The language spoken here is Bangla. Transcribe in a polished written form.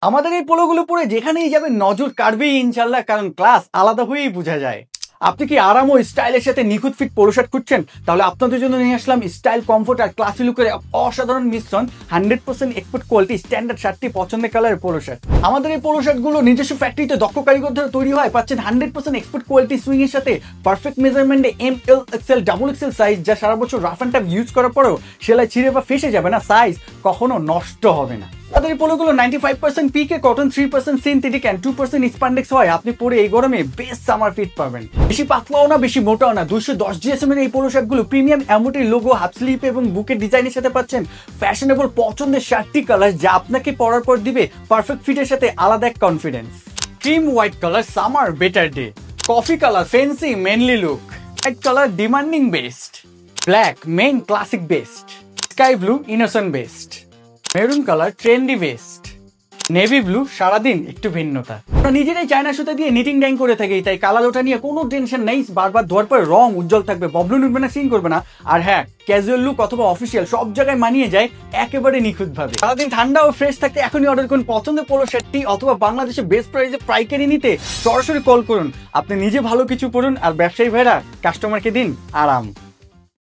আমাদের এই পোলোগুলো পরে যেখানেই যাবে নজর কাড়বেই ইনশাল্লাহ, কারণ ক্লাস আলাদা হয়েই বোঝা যায়। আপনি কি আরাম ও স্টাইলের সাথে নিখুঁত ফিট পোলো শার্ট খুঁজছেন? তাহলে আপনাদের জন্য নিয়ে আসলাম স্টাইল, কমফোর্ট আর ক্লাসি লুকের অসাধারণ মিশ্রণ 100% এক্সপোর্ট কোয়ালিটি স্ট্যান্ডার্ড 7টি পছন্দের কালারের পোলো শার্ট। আমাদের এই পোলো শার্টগুলো নিজস্ব ফ্যাক্টরিতে দক্ষ কারিগর দ্বারা তৈরি হয়। পাচ্ছেন 100% এক্সপোর্ট কোয়ালিটি সুইং এর সাথে পারফেক্ট মেজারমেন্টে এম, এল, এক্সেল, ডাবল এক্সেল সাইজ, যা সারা বছর রাফ অ্যান্ড টাফ ইউজ করার পরেও সেলাই ছিঁড়ে বা ফেসে যাবে না, সাইজ কখনো নষ্ট হবে না। তাদের এই পোলোগুলো 95% pique cotton, 3% synthetic and 2% spandex হয়। আপনি পরে এই গরমে বেস্ট সামার ফিট পাবেন। বেশি পাতলাও না, বেশি মোটাও না। 210 জিএসএম এর এই পোলো শার্টগুলো প্রিমিয়াম এমোটির লোগো, হাফ স্লিপ এবং বুকের ডিজাইনের সাথে পাচ্ছেন ফ্যাশনেবল পছন্দের 7টি কালার, যা আপনাকে পরার পর দিবে পারফেক্ট ফিটের সাথে আলাদা এক confidence. Cream white colour summer better day, coffee colour fancy mainly look, white colour demanding best, black main classic best, sky blue innocent best, maroon colour trendy best, navy blue সারাদিন একটু ভিন্নতা। আমরা নিজেরাই চায়না সুতা দিয়ে নিটিং ডাইং করে থাকি, তাই কালার ওঠা নিয়ে কোনো টেনশন নেই। বারবার ধোয়ার পরে রং উজ্জ্বল থাকবে, ববলুন উঠবে না, সিং করবে না। আর হ্যাঁ, ক্যাজুয়াল লুক অথবা অফিসিয়াল সব জায়গায় মানিয়ে যায় একেবারে নিখুঁতভাবে। সারাদিন ঠান্ডা ও ফ্রেশ থাকতে এখনই অর্ডার করুন পছন্দের পোলো শার্টটি, অথবা বাংলাদেশে বেস্ট প্রাইসে পাইকারি নিতে সরাসরি কল করুন। আপনি নিজে ভালো কিছু পড়ুন আর ব্যবসায়ী ভাইরা কাস্টমারকে দিন আরাম।